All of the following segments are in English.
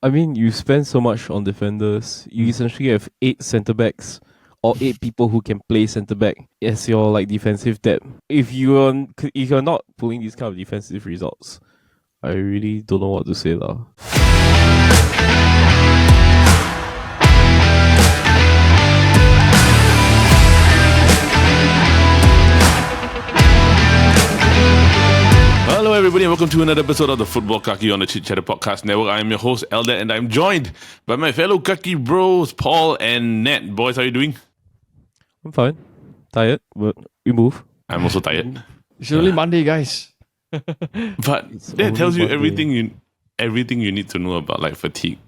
I mean, you spend so much on defenders. You essentially have 8 centre backs or 8 people who can play centre back as your like defensive depth. If you're not pulling these kind of defensive results, I really don't know what to say lah. Hello everybody and welcome to another episode of the Football Kaki on the Chit Chatter Podcast Network. I am your host Eldad and I'm joined by my fellow Kaki bros Paul and Nat. Boys, how are you doing? I'm fine. Tired, but we move. I'm also tired. It's only Monday, guys. But that tells you everything you need to know about like fatigue.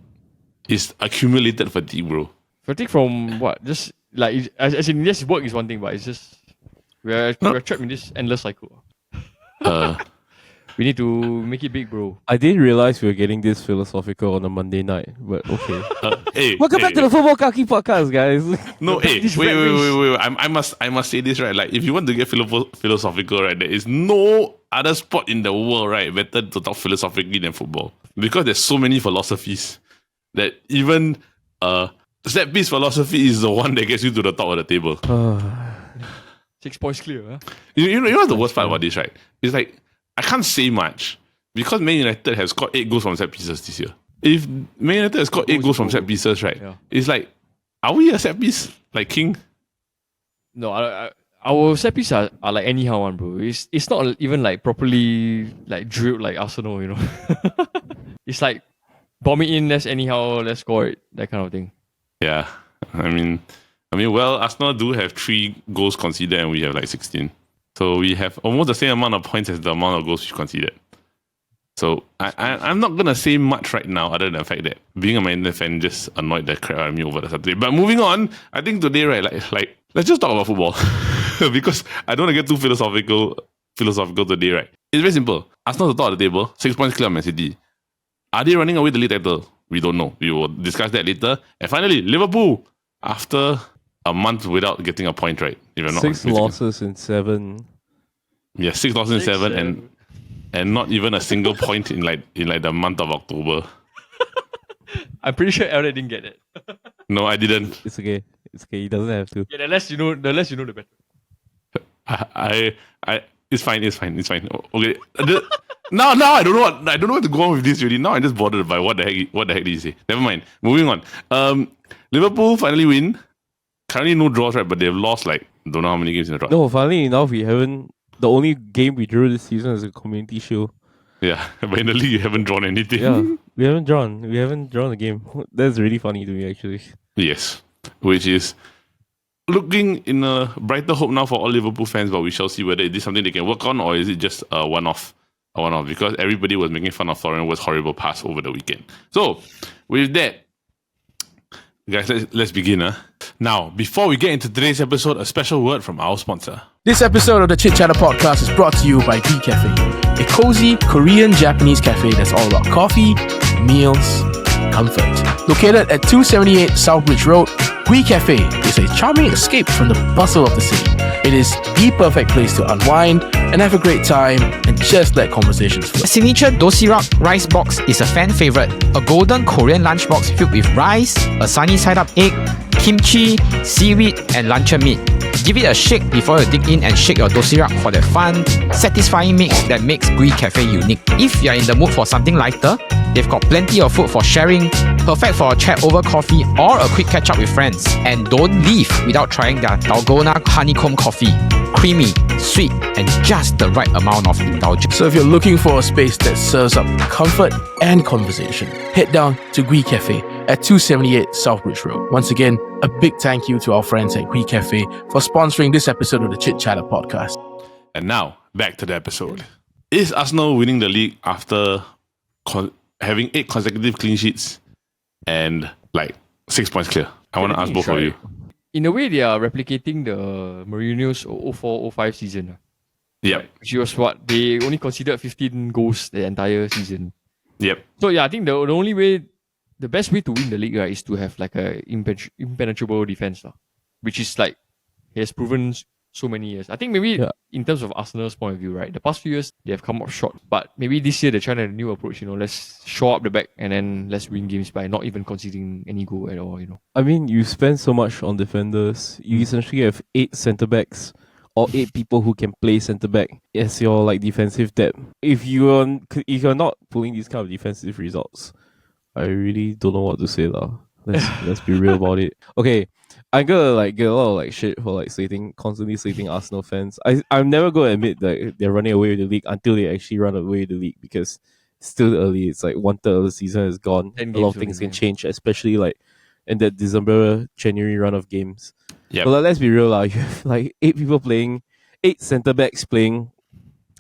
It's accumulated fatigue, bro. Fatigue from what? Just like as in yes, work is one thing, but it's just we're trapped in this endless cycle. We need to make it big, bro. I didn't realize we were getting this philosophical on a Monday night, but okay. Welcome back to the Football Kaki podcast, guys. No, wait. I must say this, right? Like, if you want to get philosophical, right, there is no other sport in the world, right, better to talk philosophically than football. Because there's so many philosophies that even set piece philosophy is the one that gets you to the top of the table. 6 points clear, huh? You know what's the worst part about this, right? It's like, I can't say much because Man United has scored 8 goals from set pieces this year. If Man United has scored 8 goals from set pieces, right? Yeah. It's like, are we a set piece like king? No, our set pieces are like anyhow one, bro. It's not even like properly like drilled like Arsenal, you know. It's like bomb it in, let's score it, that kind of thing. Yeah, I mean, well, Arsenal do have 3 goals conceded and we have like 16. So we have almost the same amount of points as the amount of goals we conceded. So I'm not going to say much right now other than the fact that being a Man United fan just annoyed the crap out of me over the Saturday. But moving on, I think today, right, like let's just talk about football. Because I don't want to get too philosophical today, right? It's very simple. Arsenal's at the top of the table, 6 points clear of Man City. Are they running away the league title? We don't know. We will discuss that later. And finally, Liverpool, after a month without getting a point, right? If I'm not 6 losses in 7. Yeah, 6 losses in 7 and not even a single point in the month of October. I'm pretty sure Elliot didn't get it. No, I didn't. It's okay. He doesn't have to. Yeah, the less you know, the better. It's fine. Okay. Now I don't know where to go on with this really. Now I'm just bothered by what the heck did you say? Never mind. Moving on. Liverpool finally win. Currently no draws, right? But they've lost like don't know how many games in a row. No, funnily enough, we haven't. The only game we drew this season is a Community Shield. Yeah, but in the league you haven't drawn anything. Yeah, we haven't drawn a game. That's really funny to me, actually. Yes, which is looking in a brighter hope now for all Liverpool fans. But we shall see whether it is something they can work on or is it just a one-off. Because everybody was making fun of Florian Wirtz's horrible pass over the weekend. So with that, guys, let's begin. Now, before we get into today's episode, a special word from our sponsor. This episode of the Chit Chatter Podcast is brought to you by Gui Cafe, a cozy Korean-Japanese cafe that's all about coffee, meals, comfort. Located at 278 Southbridge Road, Gui Cafe is a charming escape from the bustle of the city. It is the perfect place to unwind and have a great time and just let conversations flow. A signature dosirak rice box is a fan favorite. A golden Korean lunchbox filled with rice, a sunny side-up egg, kimchi, seaweed, and luncheon meat. Give it a shake before you dig in and shake your dosirak for that fun, satisfying mix that makes Gui Cafe unique. If you're in the mood for something lighter, they've got plenty of food for sharing, perfect for a chat over coffee or a quick catch up with friends. And don't leave without trying their dalgona honeycomb coffee. Creamy, sweet, and just the right amount of indulgence. So if you're looking for a space that serves up comfort and conversation, head down to Gui Cafe at 278 Southbridge Road. Once again, a big thank you to our friends at Gui Cafe for sponsoring this episode of the Chit Chatter Podcast. And now, back to the episode. Is Arsenal winning the league after having 8 consecutive clean sheets and like 6 points clear? I want to ask both of you. In a way, they are replicating the Mourinho's 04-05 season. Yep. Which was what? They only conceded 15 goals the entire season. Yep. So yeah, I think the best way to win the league, right, is to have like a impenetrable defense, which is like he has proven so many years. I think maybe Yeah. in terms of Arsenal's point of view, right, the past few years they have come up short, but maybe this year they're trying a new approach. Let's shore up the back and then let's win games by not even conceding any goal at all. I mean, you spend so much on defenders. You essentially have 8 centre backs or 8 people who can play centre back as your like defensive depth. If you're not pulling these kind of defensive results, I really don't know what to say lah. Let's be real about it. Okay, I'm gonna like get a lot of like shit for like constantly slating Arsenal fans. I'm never gonna admit that they're running away with the league until they actually run away with the league, because it's still early. It's like 1/3 of the season is gone. 10 A lot of games things only, can change, especially like in that January run of games. Yep. But like, let's be real lah. You have like 8 people playing, 8 centre backs playing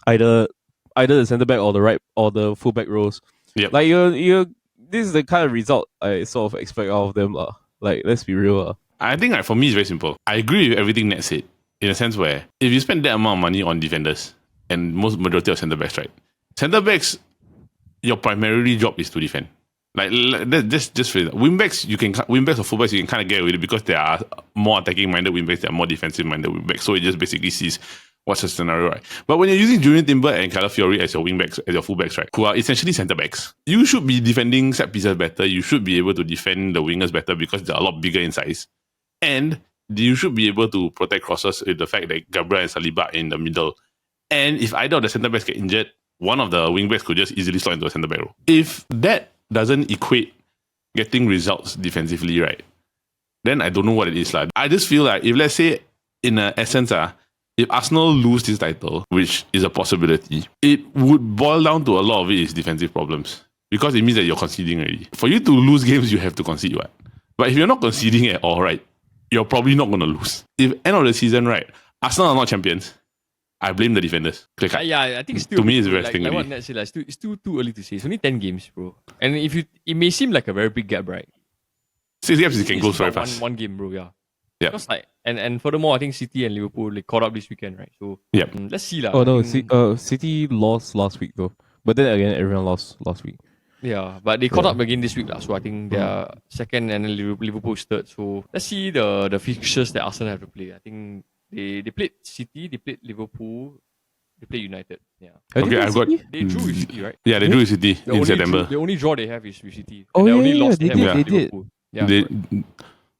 either the centre back or the right or the full back rows. Yep. Like you this is the kind of result I sort of expect out of them lah. Like, let's be real lah. I think for me it's very simple. I agree with everything Ned said, in a sense where if you spend that amount of money on defenders and majority of centre backs, right? Centre backs, your primary job is to defend. Like just for wing backs, wing backs or full backs you can kind of get away with it because there are more attacking minded wing backs, there are more defensive minded wing backs. So it just basically sees what's the scenario, right? But when you're using Junior Timber and Calafiori as your wing backs, as your full backs, right, who are essentially centre backs, you should be defending set pieces better. You should be able to defend the wingers better because they're a lot bigger in size, and you should be able to protect crosses with the fact that Gabriel and Saliba are in the middle. And if either of the centre backs get injured, one of the wing backs could just easily slot into a centre back role. If that doesn't equate getting results defensively, right, then I don't know what it is like. I just feel like if, let's say, in essence, if Arsenal lose this title, which is a possibility, it would boil down to a lot of it is defensive problems, because it means that you're conceding already. For you to lose games, you have to concede, what? But if you're not conceding at all, right, you're probably not going to lose. If end of the season, right, Arsenal are not champions, I blame the defenders. Yeah, I think it's still To me, it's like resting what already. Ned said, it's still too early to say. It's only 10 games, bro. And it may seem like a very big gap, right? 6 games, you can go It's very about fast. One game, bro. Yeah. Yeah. Because like and furthermore, I think City and Liverpool they caught up this weekend, right? So Yep. let's see lah. Oh no, I think- City lost last week though. But then again, everyone lost last week. Yeah, but they caught up again this week lah. So I think they are second and then Liverpool is third. So let's see the fixtures that Arsenal have to play. I think they played City, they played Liverpool, they played United. Yeah. Have they Okay, played I've got. City? They drew with City, right? Yeah, they drew with City The in only September. the only draw they have is with City. Oh, And they yeah, only yeah, lost they them did, to they did. Liverpool. Yeah.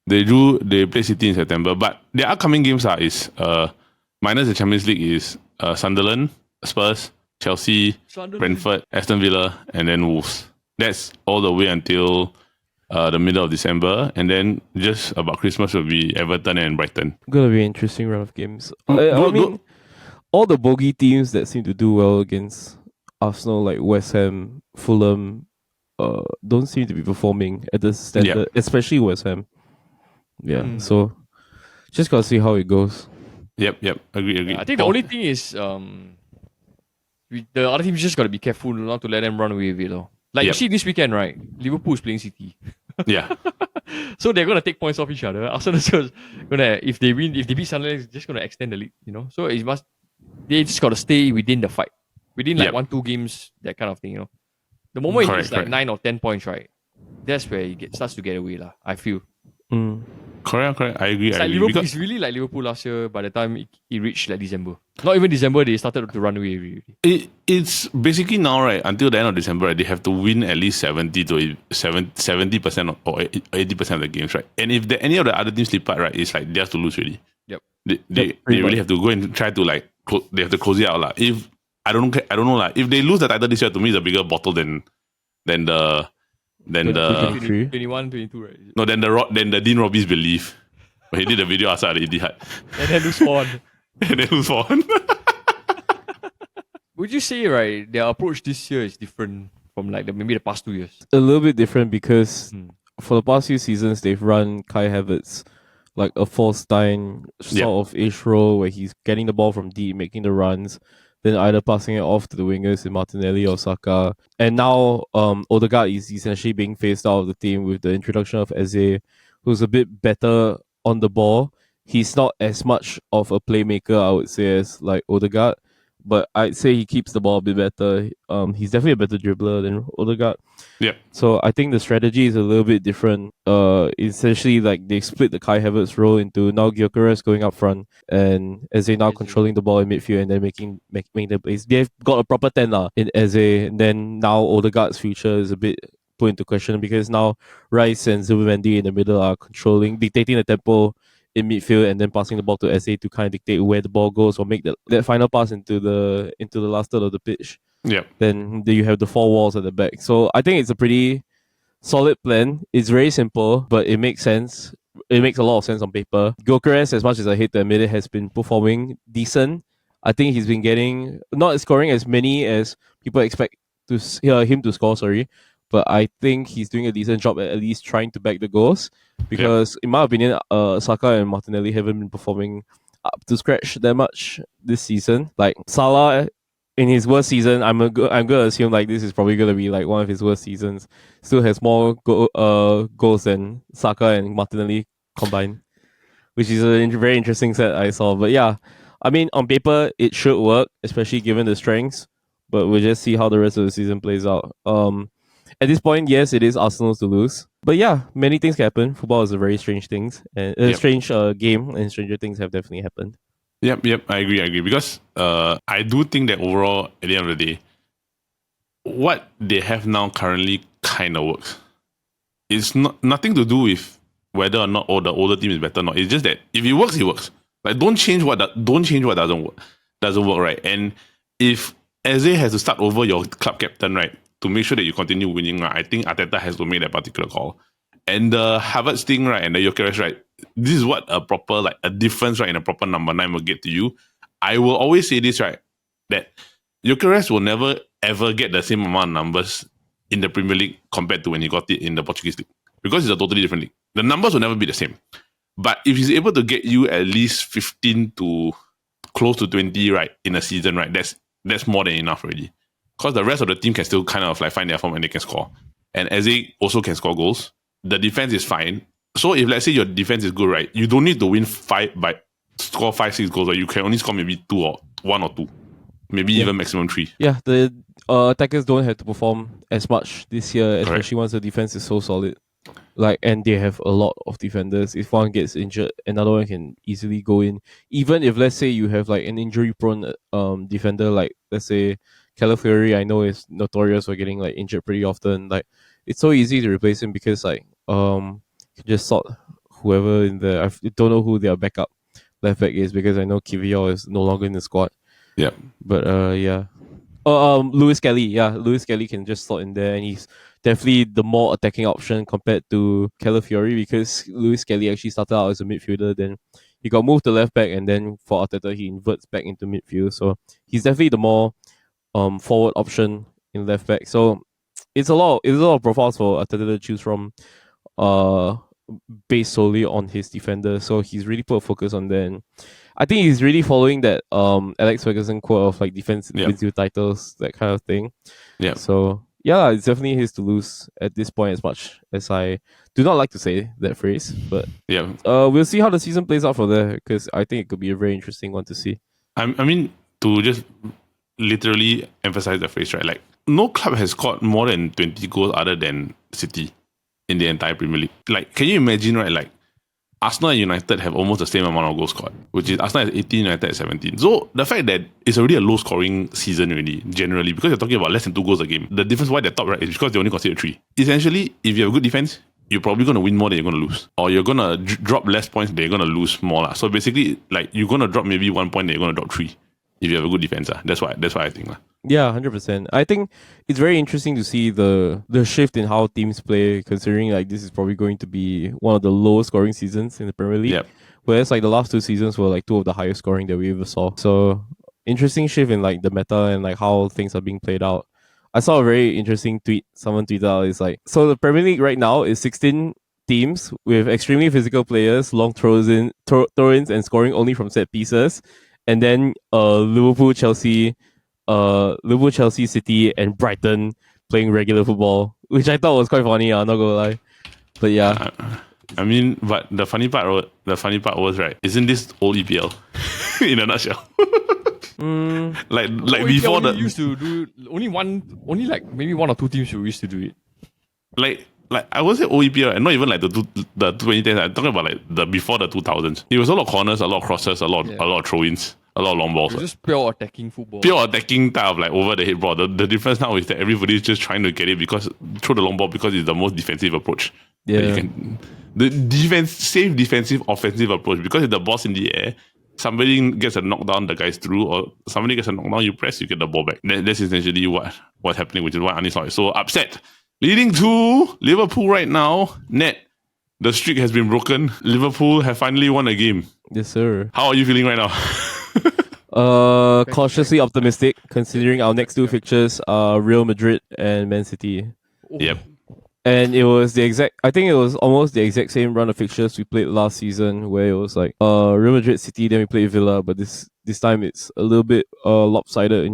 They played City in September, but their upcoming games is minus the Champions League is Sunderland, Spurs, Chelsea, Sunderland. Brentford, Aston Villa, and then Wolves. That's all the way until the middle of December, and then just about Christmas will be Everton and Brighton. Gonna be an interesting run of games. Mm, I go- mean, all the bogey teams that seem to do well against Arsenal, like West Ham, Fulham, don't seem to be performing at the standard, especially West Ham. Yeah, so just gotta see how it goes. Yep, agree. I think the only thing is the other teams just got to be careful not to let them run away with it. Like you Yep. see this weekend, right? Liverpool is playing City. Yeah, So they're going to take points off each other. Arsenal's gonna, if they beat Sunderland, it's just going to extend the lead, So they just got to stay within the fight. Within like Yep. 1-2 games, that kind of thing, The moment Correct, it's like correct. 9 or 10 points, right? That's where it starts to get away, I feel. correct. I agree. It's I like agree. Liverpool, Because- it's really like Liverpool last year by the time it reached like December. Not even December, they started to run away already. It's basically now, right, until the end of December, right, they have to win at least 70% or 80% of the games, right? And if any of the other teams slip out, right, it's like they have to lose really. Yep. They pretty really much. have to go and try to like they have to close it out lah. If I don't know lah. If they lose the title this year, to me, it's a bigger bottle than the 23. 21, 22, right? no than the Dean Robbie's belief when he did the video outside the Etihad And then lose one. and then lose for one. Would you say, right, their approach this year is different from like maybe the past 2 years? A little bit different because for the past few seasons they've run Kai Havertz like a false nine sort of ish role where he's getting the ball from deep, making the runs, then either passing it off to the wingers in Martinelli or Saka. And now Odegaard is essentially being phased out of the team with the introduction of Eze, who's a bit better on the ball. He's not as much of a playmaker, I would say, as like Odegaard, but I'd say he keeps the ball a bit better. He's definitely a better dribbler than Odegaard. Yeah. So I think the strategy is a little bit different. Essentially, like they split the Kai Havertz role into now Gyökeres going up front and Eze now controlling the ball in midfield and then making the plays. They've got a proper 10 in Eze, and then now Odegaard's future is a bit put into question because now Rice and Zubimendi in the middle are dictating the tempo in midfield and then passing the ball to Eze to kind of dictate where the ball goes or make that final pass into the last third of the pitch. Yeah. Then you have the four walls at the back. So I think it's a pretty solid plan. It's very simple, but it makes sense. It makes a lot of sense on paper. Gyökeres, as much as I hate to admit it, has been performing decent. I think he's been getting not scoring as many as people expect him to score. But I think he's doing a decent job at least trying to back the goals. Because in my opinion, Saka and Martinelli haven't been performing up to scratch that much this season. Like Salah, in his worst season, I'm gonna assume like this is probably gonna be like one of his worst seasons. Still has more goals than Saka and Martinelli combined, which is a very interesting set I saw. But yeah, I mean on paper it should work, especially given the strengths. But we'll just see how the rest of the season plays out. At this point, yes, it is Arsenal's to lose. But yeah, many things can happen. Football is a very strange strange game, and stranger things have definitely happened. Yep, I agree. Because I do think that overall, at the end of the day, what they have now currently kind of works. It's nothing to do with whether or not the older team is better or not. It's just that if it works, it works. Like don't change what doesn't work, right? And if Eze has to start over your club captain, right, to make sure that you continue winning, right, I think Arteta has to make that particular call. And the Havertz thing, right, and the Gyökeres, right, this is what a difference, right, in a proper number 9 will get to you. I will always say this, right, that Gyökeres will never ever get the same amount of numbers in the Premier League compared to when he got it in the Portuguese league. Because it's a totally different league. The numbers will never be the same. But if he's able to get you at least 15 to close to 20, right, in a season, right, that's more than enough already. Because the rest of the team can still kind of like find their form and they can score. And Eze also can score goals. The defense is fine. So if let's say your defense is good, right, you don't need to win score 5-6 goals. Right? You can only score maybe 1 or 2. Maybe even maximum 3. Yeah, the attackers don't have to perform as much this year, especially once the defense is so solid. And they have a lot of defenders. If one gets injured, another one can easily go in. Even if let's say you have like an injury-prone defender, like let's say Calafiori, I know is notorious for getting like injured pretty often. Like it's so easy to replace him because like you can just sort whoever in there. I don't know who their backup left back is because I know Kivior is no longer in the squad. Yeah. But yeah. Lewis Kelly. Yeah, Lewis Kelly can just slot in there and he's definitely the more attacking option compared to Calafiori because Lewis Kelly actually started out as a midfielder, then he got moved to left back and then for Arteta he inverts back into midfield. So he's definitely the more forward option in left back. So it's a lot of profiles for Arteta to choose from based solely on his defender. So he's really put a focus on that. And I think he's really following that Alex Ferguson quote of like defense wins you titles, that kind of thing. Yeah. So yeah, it's definitely his to lose at this point, as much as I do not like to say that phrase. But yeah, we'll see how the season plays out from there because I think it could be a very interesting one to see. I mean, to just literally emphasize the phrase, right? Like, no club has scored more than 20 goals other than City in the entire Premier League. Like, can you imagine, right? Like, Arsenal and United have almost the same amount of goals scored, which is Arsenal has 18, United has 17. So the fact that it's already a low scoring season already, generally, because you're talking about less than 2 goals a game, the difference why they're top, right, is because they only conceded 3. Essentially, if you have a good defense, you're probably going to win more than you're going to lose. Or you're going to drop less points than you're going to lose more. So basically, like, you're going to drop maybe 1 point than you're going to drop 3 if you have a good defense. That's what I think. Yeah, 100%. I think it's very interesting to see the shift in how teams play, considering like this is probably going to be one of the lowest scoring seasons in the Premier League. Yep. Whereas like the last 2 seasons were like 2 of the highest scoring that we ever saw. So interesting shift in like the meta and like how things are being played out. I saw a very interesting tweet. Someone tweeted out, it's like, so the Premier League right now is 16 teams with extremely physical players, long throw-ins and scoring only from set pieces. And then Liverpool, Chelsea, City, and Brighton playing regular football, which I thought was quite funny. I'm not gonna lie, but yeah. I mean, but the funny part was, right, isn't this old EPL in a nutshell? Like OEPL before only the used to do only like maybe one or two teams who used to do it. like I would say OEPL, and not even like the 2010s. I'm talking about like the before the 2000s. It was a lot of corners, a lot of crosses, a lot of throw-ins, a lot of long balls. It was just pure attacking football. Pure attacking type of like over the head ball. The difference now is that everybody's just trying to get it because throw the long ball because it's the most defensive approach. Yeah. That you can, the safe defensive offensive approach, because if the ball's in the air, somebody gets a knockdown, the guy's through, or somebody gets a knockdown, you press, you get the ball back. That's essentially what's happening, which is why Arne Slot is so upset. Leading to Liverpool right now. Net, the streak has been broken. Liverpool have finally won a game. Yes, sir. How are you feeling right now? Cautiously optimistic, considering our next two fixtures are Real Madrid and Man City. Yep. And it was I think it was almost the exact same run of fixtures we played last season, where it was like Real Madrid, City, then we played Villa, but this time it's a little bit lopsided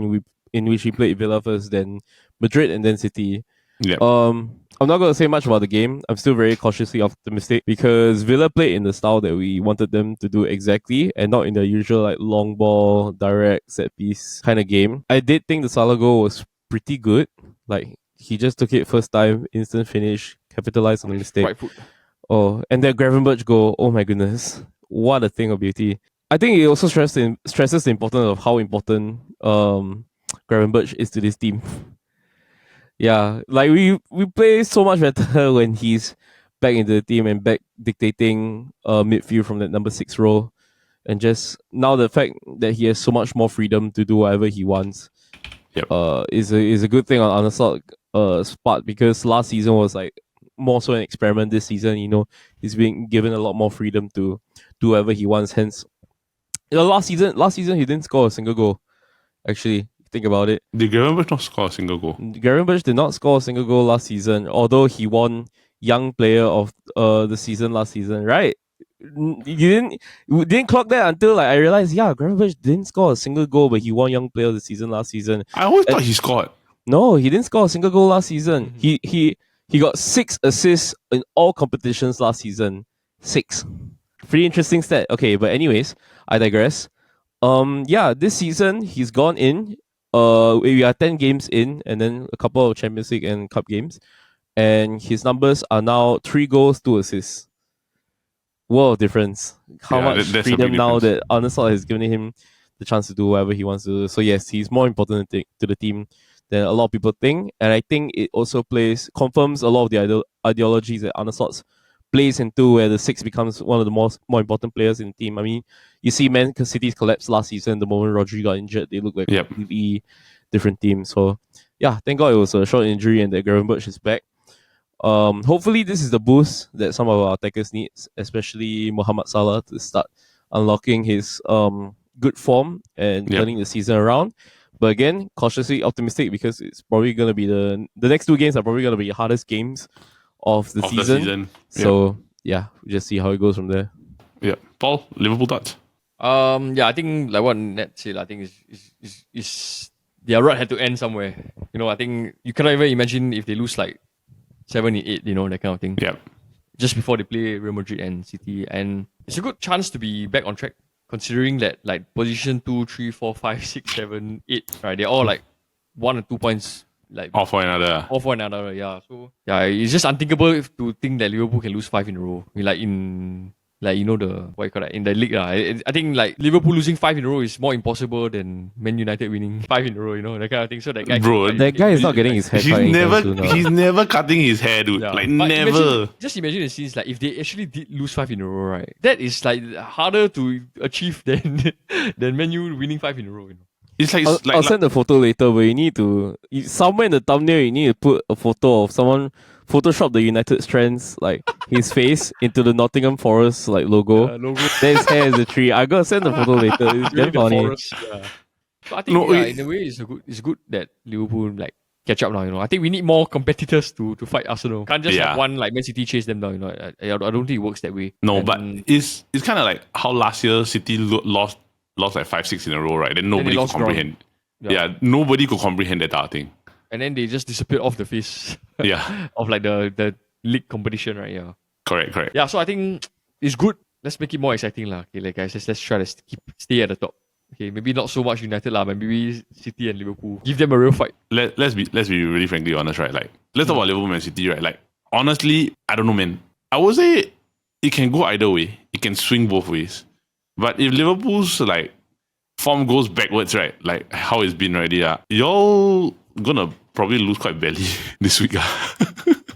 in which we played Villa first, then Madrid, and then City. Yep. I'm not going to say much about the game. I'm still very cautiously optimistic because Villa played in the style that we wanted them to do exactly, and not in the usual like long ball, direct set piece kind of game. I did think the Salah goal was pretty good. Like, he just took it first time, instant finish, capitalized on the mistake. Right foot. Oh, and that Gravenberch goal, oh my goodness. What a thing of beauty. I think it also stresses the importance of how important Gravenberch is to this team. Yeah, like we play so much better when he's back into the team and back dictating midfield from that number 6 role. And just now the fact that he has so much more freedom to do whatever he wants is a good thing on Arne Slot's part, because last season was like more so an experiment. This season, he's being given a lot more freedom to do whatever he wants. Hence, last season he didn't score a single goal. Actually, think about it. Did Gravenberch not score a single goal? Gravenberch did not score a single goal last season, although he won Young Player of the season last season, right? You didn't clock that until like I realized, Gravenberch didn't score a single goal, but he won Young Player of the season last season. I always thought he scored. No, he didn't score a single goal last season. He got 6 assists in all competitions last season. 6. Pretty interesting stat. Okay, but anyways, I digress. This season he's gone in. We are 10 games in, and then a couple of Champions League and Cup games, and his numbers are now 3 goals, 2 assists. World of difference. How much freedom now that Arne Slot has given him the chance to do whatever he wants to do. So yes, he's more important to the team than a lot of people think, and I think it also confirms a lot of the ideologies that Arne Slot plays into, where the 6 becomes one of the more important players in the team. I mean, you see Man City's collapse last season. The moment Rodri got injured, they look like a completely different team. So yeah, thank God it was a short injury and that Gravenberch is back. Hopefully this is the boost that some of our attackers need, especially Mohamed Salah, to start unlocking his good form and turning the season around. But again, cautiously optimistic, because it's probably going to be the next 2 games are probably going to be the hardest games of the season. So we just see how it goes from there. Yeah, Paul, Liverpool thoughts? I think like what Ned said, I think is their run had to end somewhere. I think you cannot even imagine if they lose like 7-8, that kind of thing. Yeah. Just before they play Real Madrid and City, and it's a good chance to be back on track, considering that like position 2, 3, 4, 5, 6, 7, 8, right? They're all like 1 or 2 points. Like all for another. So it's just unthinkable to think that Liverpool can lose 5 in a row. In the league. I think like Liverpool losing 5 in a row is more impossible than Man United winning 5 in a row, that kind of thing. So that guy, that guy is not getting his hair cut. He's never cutting his hair, dude. Yeah. Like, but never. Just imagine the scenes, like if they actually did lose 5 in a row, right? That is like harder to achieve than Man U winning 5 in a row. It's like I'll send the photo later, but you need to somewhere in the thumbnail you need to put a photo of someone. Photoshop the United strands, like his face, into the Nottingham Forest like logo. Then his hair is a tree. I gotta send the photo later. It's damn funny. So I think in a way it's good that Liverpool like catch up now. I think we need more competitors to fight Arsenal. Can't just have one like Man City chase them down. I don't think it works that way. No, but it's kind of like how last year City lost like 5-6 in a row, right? Then nobody could comprehend. Nobody could comprehend that thing. And then they just disappeared off the face of like the league competition, right? Yeah. Correct. Yeah, so I think it's good. Let's make it more exciting. Okay, like guys, let's try to stay at the top. Okay, maybe not so much United lah, but maybe City and Liverpool. Give them a real fight. Let's be really frankly honest, right? Like, let's talk about Liverpool Man City, right? Like, honestly, I don't know, man. I would say it can go either way. It can swing both ways. But if Liverpool's like form goes backwards, right? Like how it's been already, y'all gonna probably lose quite badly this week.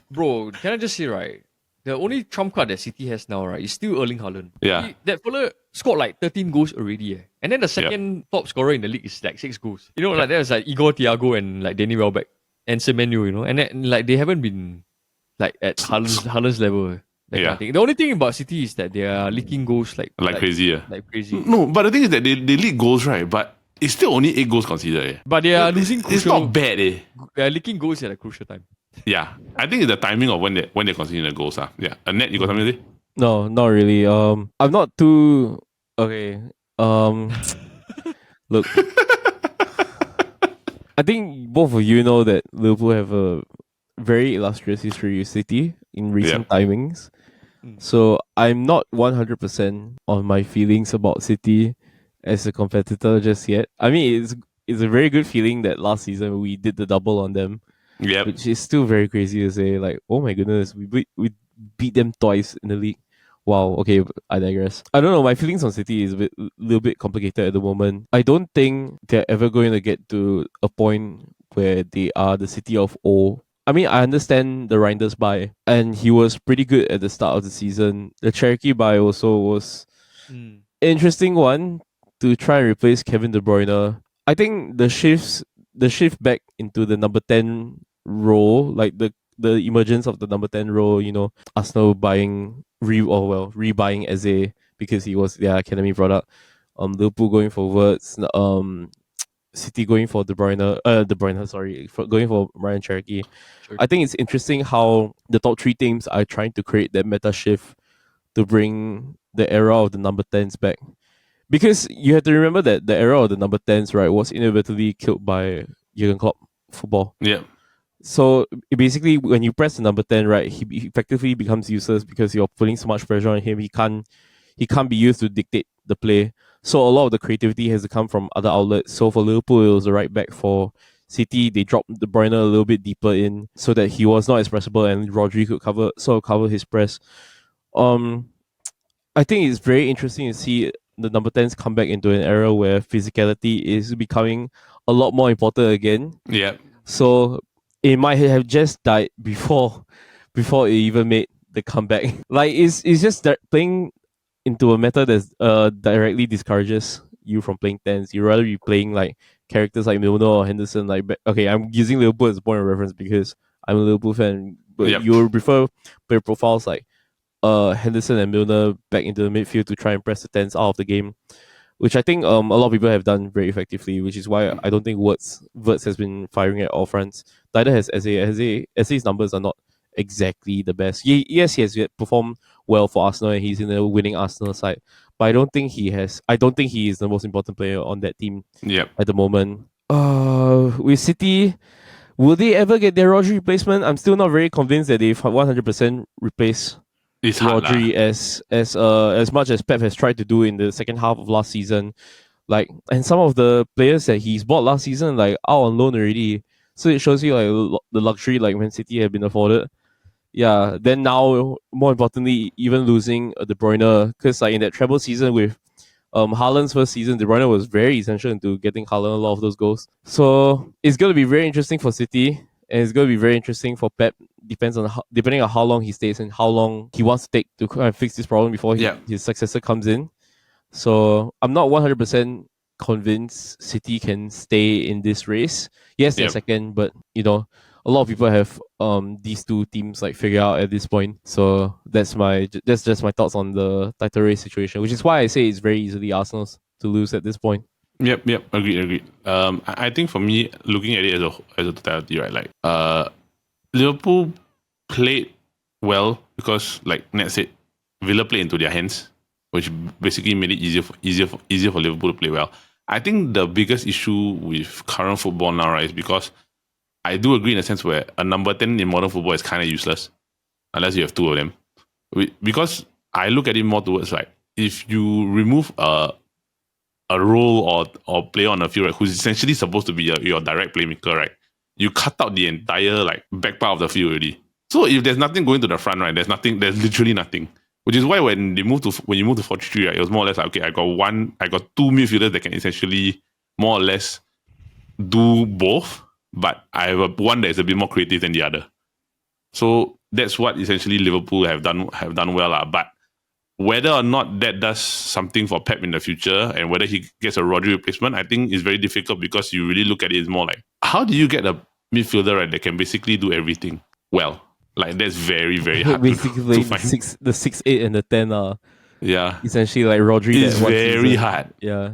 Bro, can I just say, right? The only trump card that City has now, right, is still Erling Haaland. Yeah. That fella scored like 13 goals already. And then the second top scorer in the league is like 6 goals. You know, like there's like Igor Thiago and like Danny Welbeck and Semenyo, you know. And then, like they haven't been like at Haaland's level. That kind of thing. The only thing about City is that they are leaking goals like crazy. Yeah. Like crazy. No, but the thing is that they leak goals, right? But it's still only 8 goals considered. But they are losing crucial. It's not bad, eh? They are leaking goals at a crucial time. Yeah, I think it's the timing of when they're conceding the goals. Yeah, Annette, you got something to say? No, not really. I'm not too okay. Look, I think both of you know that Liverpool have a very illustrious history with City in recent timings. So I'm not 100% on my feelings about City as a competitor just yet. I mean, it's a very good feeling that last season we did the double on them. Yeah, which is still very crazy to say. Like, oh my goodness, we beat them twice in the league. Wow. Okay, I digress. I don't know. My feelings on City is a little bit complicated at the moment. I don't think they're ever going to get to a point where they are the City of old. I mean, I understand the Reinders buy, and he was pretty good at the start of the season. The Cherokee buy also was an interesting one to try and replace Kevin De Bruyne. I think the shift back into the number 10 role, like the emergence of the number 10 role, you know, Arsenal rebuying Eze because he was their academy product. Liverpool going forwards, City going for going for Ryan Cherokee. I think it's interesting how the top 3 teams are trying to create that meta shift to bring the era of the number 10s back. Because you have to remember that the era of the number 10s, right, was inevitably killed by Jurgen Klopp football. Yeah. So basically, when you press the number 10, right, he effectively becomes useless because you're putting so much pressure on him. He can't be used to dictate the play. So a lot of the creativity has to come from other outlets. So for Liverpool, it was the right back. For City, they dropped De Bruyne a little bit deeper in so that he was not as pressable and Rodri could cover his press. I think it's very interesting to see the number 10s come back into an era where physicality is becoming a lot more important again. Yeah. So it might have just died before it even made the comeback. Like it's just that playing into a meta that directly discourages you from playing 10s. You'd rather be playing like characters like Milner or Henderson. Okay, I'm using Liverpool as a point of reference because I'm a Liverpool fan. But you would prefer player profiles like Henderson and Milner back into the midfield to try and press the 10s out of the game, which I think a lot of people have done very effectively, which is why I don't think Wirtz has been firing at all fronts. Neither has Eze. Eze's numbers are not exactly the best. Yes, he has performed well for Arsenal and he's in a winning Arsenal side, but I don't think he is the most important player on that team at the moment. With City, will they ever get their Rodri replacement? I'm still not very convinced that they've 100% replaced Rodri as much as Pep has tried to do in the second half of last season. Like, and some of the players that he's bought last season, like, out on loan already. So it shows you like the luxury like Man City have been afforded. Yeah. Then now, more importantly, even losing De Bruyne, because like in that treble season with Haaland's first season, De Bruyne was very essential into getting Haaland a lot of those goals. So it's going to be very interesting for City, and it's going to be very interesting for Pep. Depending on how long he stays and how long he wants to take to kind of fix this problem before his successor comes in. So I'm not 100% convinced City can stay in this race. Yes, they're second, but you know, a lot of people have these two teams like figured out at this point. So that's just my thoughts on the title race situation, which is why I say it's very easily Arsenal's to lose at this point. Yep. Agreed. I think for me, looking at it as a totality, right? Like, Liverpool played well because, like Ned said, Villa played into their hands, which basically made it easier for Liverpool to play well. I think the biggest issue with current football now, right, is because I do agree in a sense where a number 10 in modern football is kind of useless unless you have 2 of them. Because I look at it more towards like, if you remove a a role or player on the field, right, who's essentially supposed to be your direct playmaker, right? You cut out the entire like back part of the field already. So if there's nothing going to the front, right, there's literally nothing. Which is why when you move to 4-3-3, right, it was more or less like, okay, I got two midfielders that can essentially more or less do both, but I have one that is a bit more creative than the other. So that's what essentially Liverpool have done well. But whether or not that does something for Pep in the future and whether he gets a Rodri replacement, I think is very difficult because you really look at it as more like, how do you get a midfielder, right, that can basically do everything well? Like, that's very, very hard basically to find. the 6'8" and the 10 are essentially like Rodri. It's very hard. Yeah.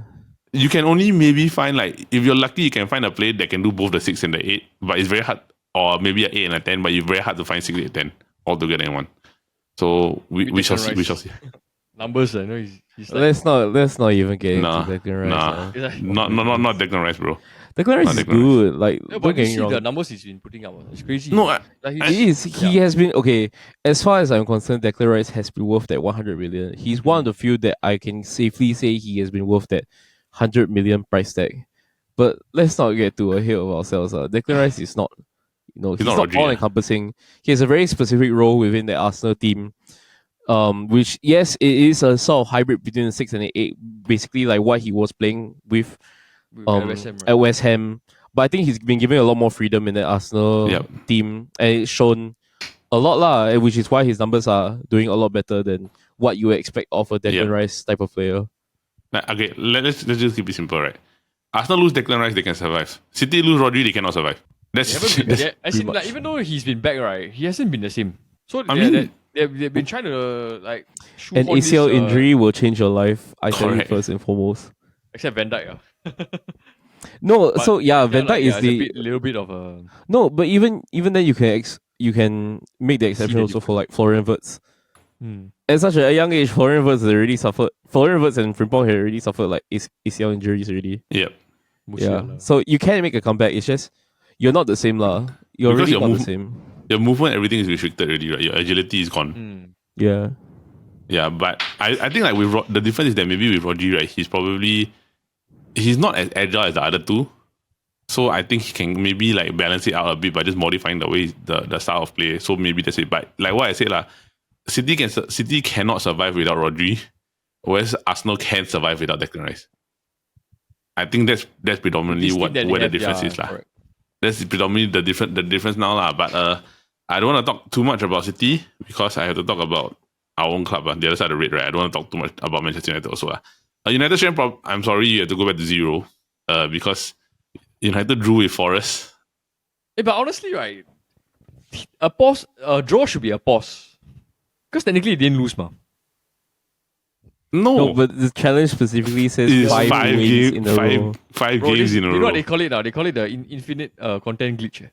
You can only maybe find, like, if you're lucky, you can find a player that can do both the 6 and the 8, but it's very hard. Or maybe an 8 and a 10, but it's very hard to find 6, 8, 10 all together in one. So we shall see. We shall see. Numbers, I know he's like, Let's not even get into Declan Rice. Not Declan Rice, bro. Declan Rice is good. Like, no, don't but get you me see wrong. the numbers he's been putting up. It's crazy. No, like He has been okay. As far as I'm concerned, Declan Rice has been worth that 100 million. He's one of the few that I can safely say he has been worth that 100 million price tag. But let's not get too ahead of ourselves. Declan Rice is not, he's not all encompassing. He has a very specific role within the Arsenal team. Which, yes, it is a sort of hybrid between the 6 and the 8, basically like what he was playing with at West Ham. But I think he's been given a lot more freedom in the Arsenal team, and it's shown a lot, which is why his numbers are doing a lot better than what you would expect of a Declan Rice type of player. Okay, let's just keep it simple, right? Arsenal lose Declan Rice, they can survive. City lose Rodri, they cannot survive. Even though he's been back, right, he hasn't been the same. So they've been trying to like an ACL injury will change your life. I tell you first and foremost. Except Van Dijk, No, but, Van Dijk is the little bit of a no, but even then you can make the exception also for like Florian Wirtz. At such a young age, Florian Wirtz has already suffered. Florian Wirtz and Frimpong had already suffered like ACL injuries already. Yep. Yeah. So you can make a comeback. It's just you're not the same lah. You're because really not the same. Your movement, everything is restricted already, right? Your agility is gone. Yeah. Yeah, but I think like the difference is that maybe with Rodri, right, he's not as agile as the other two. So I think he can maybe like balance it out a bit by just modifying the way the style of play. So maybe that's it. But like what I said lah, City cannot survive without Rodri, whereas Arsenal can survive without Declan Rice. I think that's predominantly where the difference is lah. Correct. That's predominantly the difference now lah. But I don't want to talk too much about City because I have to talk about our own club, the other side of the red, right? I don't want to talk too much about Manchester United also. United strength, I'm sorry, you have to go back to 0 because United drew with Forest. But honestly, right, a draw should be a pause. Because technically, it didn't lose, ma. No, but the challenge specifically says five wins in a row. Five games in a row. You know what they call it now? They call it the infinite content glitch.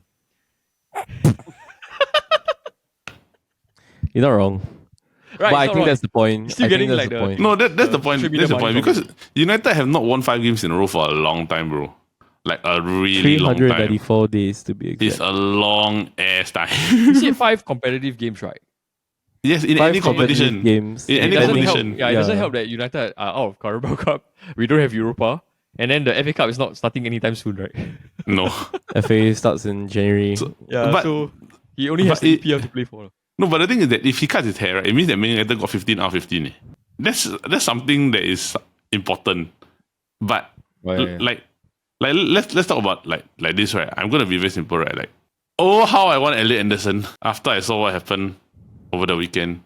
You're not wrong. Right, but I think that's the point. Still getting like the point. No, that's the point. That's the point because United have not won 5 games in a row for a long time, bro. Like a really long time. 394 days to be exact. It's a long ass time. You see 5 competitive games, right? Yes, in any competition. Games. In any competition. It doesn't help that United are out of Carabao Cup. We don't have Europa. And then the FA Cup is not starting anytime soon, right? No. FA starts in January. So he only has the EPL to play for. No, but the thing is that if he cuts his hair, right, it means that Man United got 15 out of 15. That's something that is important. But let's talk about like this, right? I'm gonna be very simple, right? Like, how I want Elliot Anderson after I saw what happened over the weekend.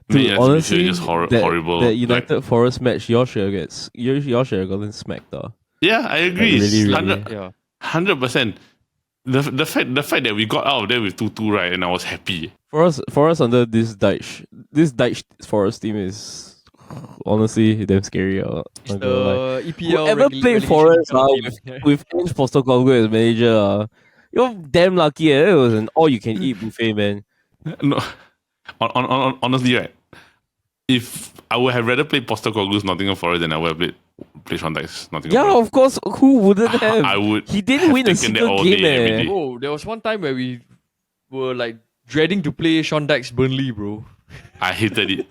Dude, honestly, just horrible. That United Forest match, y'all should have gotten smacked though. Yeah, I agree. Really, 100%. The fact that we got out of there with 2-2, right, and I was happy. For us under this Dyche Forest team is honestly damn scary. It's the EPL. Whoever played Forest with Ange Postecoglou as manager, you're damn lucky. It was an all-you-can-eat buffet, man. No, honestly, right. If I would have rather played Postecoglou's Nottingham Forest than I would have played Sean Dyche's Nottingham Forest. Yeah, of course. Who wouldn't have? I would. He didn't win a single game, man. Bro, there was one time where we were like dreading to play Sean Dyche's Burnley, bro. I hated it.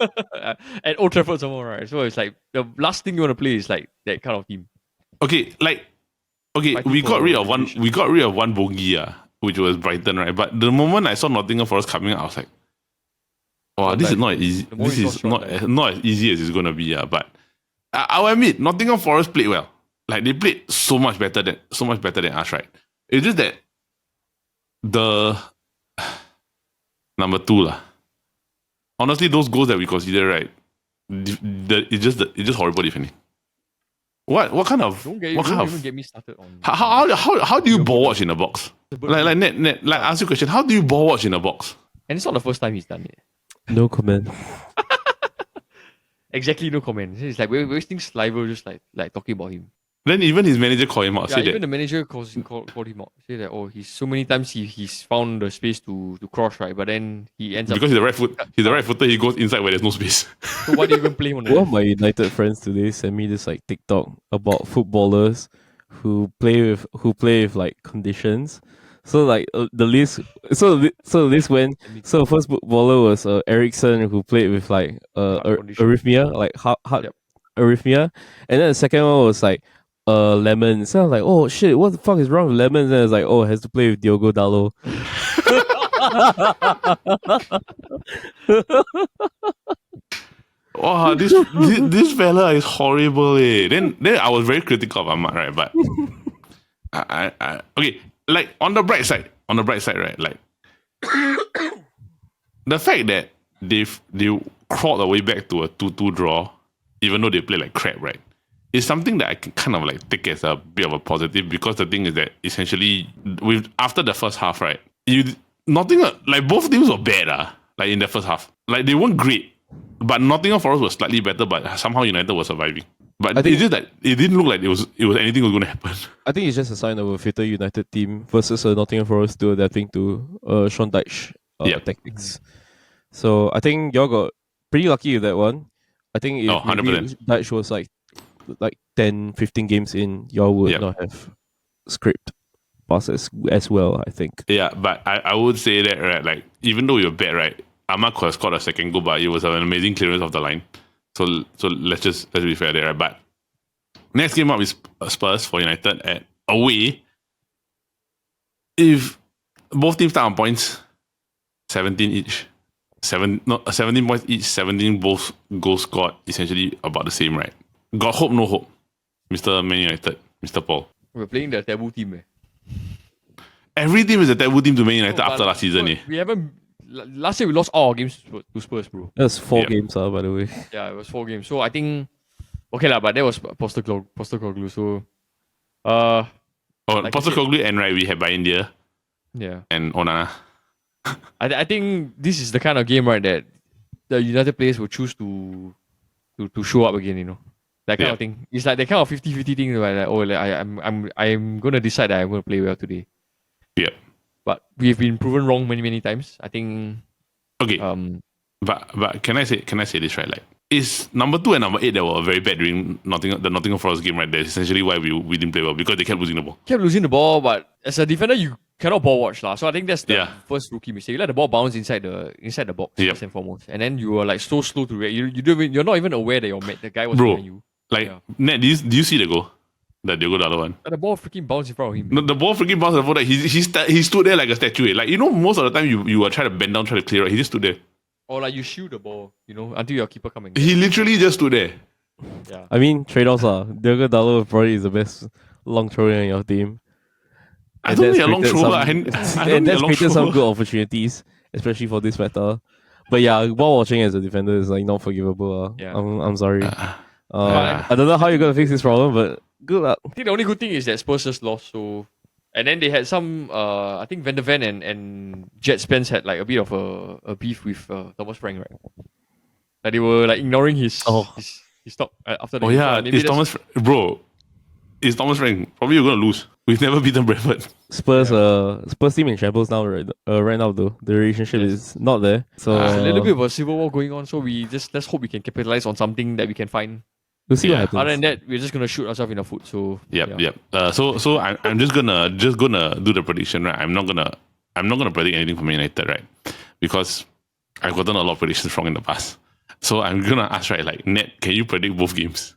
At Old Trafford some more, right? So it's like the last thing you want to play is like that kind of team. Okay, Fighting we got for rid of one. relegation. We got rid of one bogey, which was Brighton, right? But the moment I saw Nottingham Forest coming out, I was like, "Oh, this is not easy. The more This you is saw shot, not as easy as it's gonna be." But I'll admit, Nottingham Forest played well. Like they played so much better than us, right? It's just that the number 2 lah. Honestly, those goals that we consider, right? It's just horrible defending. What kind of Don't even get me started on. how do you ball watch in a box? Like net ask you a question. How do you ball watch in a box? And it's not the first time he's done it. No comment. Exactly, no comment. It's like we're wasting saliva just like talking about him. Then even his manager called him out. Yeah, Say even that the manager called him out. Say that he's so many times he's found the space to cross, right? But then he ends up because he's the right footer. He goes inside where there's no space. So why do you even play him on the One of left? my United friends today sent me this like TikTok about footballers who play with like conditions. So like the list. So the list went. So first footballer was Ericsson, who played with like Heart condition. arrhythmia, like heart Yep. arrhythmia, and then the second one was like Lemon. So I was like, oh shit, what the fuck is wrong with Lemon? And it's like, oh, has to play with Diogo Dalot. Wow, this fella is horrible. Then I was very critical of Ahmad, right? But I okay, like on the bright side, right? Like the fact that they crawled their way back to a 2-2 draw, even though they play like crap, right? Is something that I can kind of like take as a bit of a positive, because the thing is that essentially after the first half, right? Like both teams were bad, like in the first half. Like they weren't great. But Nottingham Forest was slightly better, but somehow United was surviving. But it's just that it didn't look like it was anything was going to happen. I think it's just a sign of a fitter United team versus a Nottingham Forest still adapting to Sean Dyche tactics. So I think y'all got pretty lucky with that one. I think if 100%. Dyche was like 10, 15 games in, y'all would not have scraped past as well, I think. Yeah, but I would say that, right, like, even though you're bad, right, Ahmad could have scored a second goal, but it was an amazing clearance of the line. So let's be fair there, right? But next game up is Spurs for United at away. If both teams start on points, 17 each. 17 points each, 17 both goals scored, essentially about the same, right? Got hope, no hope. Mr. Man United, Mr. Paul. We're playing the taboo team. Every team is a taboo team to Man United after last season. We haven't. Last year we lost all our games to Spurs, bro. That's 4 games, by the way. Yeah, it was 4 games. So I think okay lah, but that was Postecoglou. So Postecoglou and right, we had by India. Yeah. And Onana. I think this is the kind of game, right, that the United players will choose to show up again, you know. That kind of thing. It's like that kind of 50-50 thing, right? Like, I'm gonna decide that I'm gonna play well today. Yeah. But we've been proven wrong many times. I think. Okay. But can I say this, right? Like, it's number 2 and number 8 that were very bad during the Nottingham Forest game, right? That's essentially why we didn't play well, because they kept losing the ball. Kept losing the ball, but as a defender, you cannot ball watch lah. So I think that's the first rookie mistake. You let the ball bounce inside the box first and foremost, and then you are like so slow to react. You're not even aware that the guy was behind you. Like, Ned, do you see the goal? The Diogo Dalot one. The ball freaking bounced in front of him. No, the ball freaking bounced in front of him. He stood there like a statue. Like, you know, most of the time you are trying to bend down, try to clear it. He just stood there. Or like you shield the ball, you know, until your keeper comes. He literally just stood there. Yeah. I mean, trade-offs are Diogo Dalot probably is the best long thrower in your team. I don't need a long thrower. And that's created some good opportunities, especially for this meta. But yeah, ball watching as a defender is like not forgivable. Yeah. I'm sorry. I don't know how you're gonna fix this problem, but good luck. I think the only good thing is that Spurs just lost. So, and then they had some. I think Van der Ven and Jet Spence had like a bit of a beef with Thomas Frank, right? Like they were like ignoring his talk after the game. Yeah, so it's Thomas. Bro, it's Thomas Frank. Probably you're gonna lose. We've never beaten Brentford. Spurs team in shambles now, right now though. The relationship is not there. So there's a little bit of a civil war going on. So let's hope we can capitalize on something that we can find. We'll see what happens. Other than that, we're just gonna shoot ourselves in the foot. So Yep. So I'm just gonna do the prediction, right? I'm not gonna predict anything from United, right? Because I've gotten a lot of predictions wrong in the past. So I'm gonna ask, right, like, Ned, can you predict both games?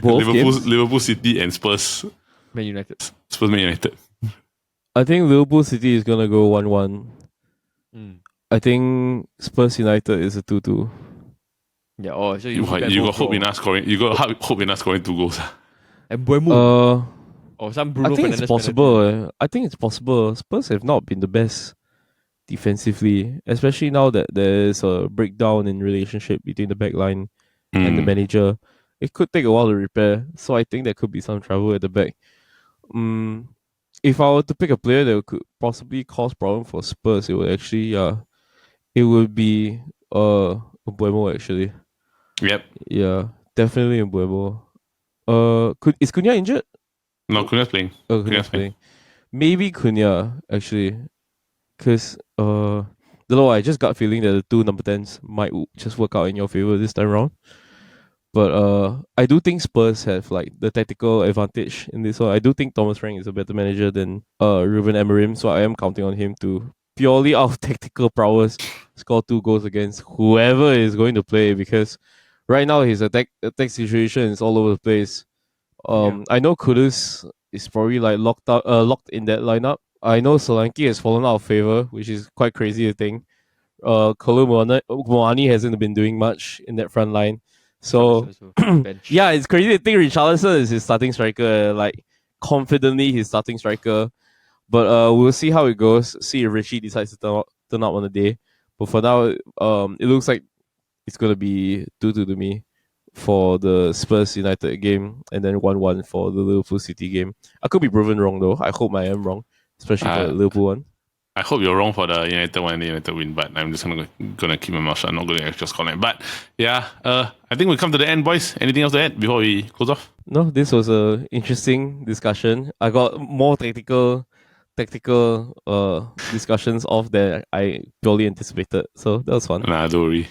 Both games? Liverpool City and Spurs. Man United. Spurs Man United. I think Liverpool City is gonna go 1-1. I think Spurs United is a 2-2. Yeah. Oh, so You got hope in us scoring. You got hope in us scoring 2 goals. And Buemo. I Some Bruno think it's Fernandes possible. I think it's possible. Spurs have not been the best defensively, especially now that there's a breakdown in relationship between the back line and the manager. It could take a while to repair, so I think there could be some trouble at the back. If I were to pick a player that could possibly cause problem for Spurs, it would actually it would be Buemo actually. Yep. Yeah, definitely Buemo. Is Cunha injured? No, Cunha's playing. Oh, Cunha's playing. Maybe Cunha actually, because don't know. I just got feeling that the 2 number 10s might just work out in your favor this time around. But I do think Spurs have like the tactical advantage in this one. I do think Thomas Frank is a better manager than Ruben Amorim, so I am counting on him to purely out of tactical prowess score 2 goals against whoever is going to play, because right now his attack situation is all over the place. I know Kudus is probably like locked in that lineup. I know Solanke has fallen out of favor, which is quite crazy to think. Kolo Muani hasn't been doing much in that front line. So yeah, it's crazy to think Richarlison is his starting striker, like confidently his starting striker. But we'll see how it goes. See if Richie decides to turn up on the day. But for now, it looks like it's gonna be 2-2 to me for the Spurs United game, and then 1-1 for the Liverpool City game. I could be proven wrong though. I hope I am wrong, especially for the Liverpool one. I hope you're wrong for the United one and the United win, but I'm just gonna keep my mouth shut. I'm not going to extra scoreline. But yeah, I think we come to the end, boys. Anything else to add before we close off? No, this was a interesting discussion. I got more tactical discussions off that I purely anticipated. So that was fun. Nah, don't worry.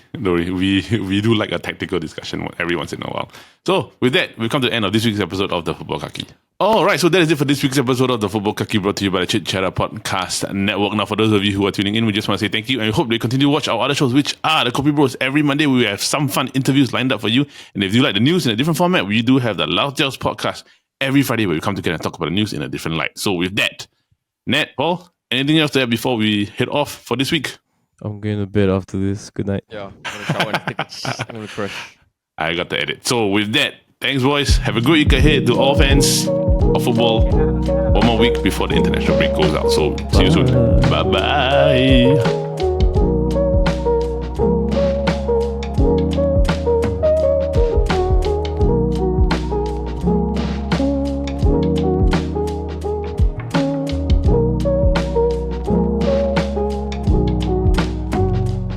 We do like a tactical discussion every once in a while. So with that, we come to the end of this week's episode of the Football Kaki. Alright, so that is it for this week's episode of the Football Kaki, brought to you by the Chit Chatter Podcast Network. Now, for those of you who are tuning in, we just want to say thank you, and we hope they continue to watch our other shows, which are the Copy Bros. Every Monday, we have some fun interviews lined up for you. And if you like the news in a different format, we do have the Loud Tales podcast every Friday, where we come together and talk about the news in a different light. So with that, Ned, Paul, anything else to add before we head off for this week? I'm going to bed after this. Good night. Yeah, I'm gonna shower and I'm gonna crush. I got to edit. So with that, thanks, boys. Have a good week ahead to all fans of football. One more week before the international break goes out. So see you soon. Bye-bye.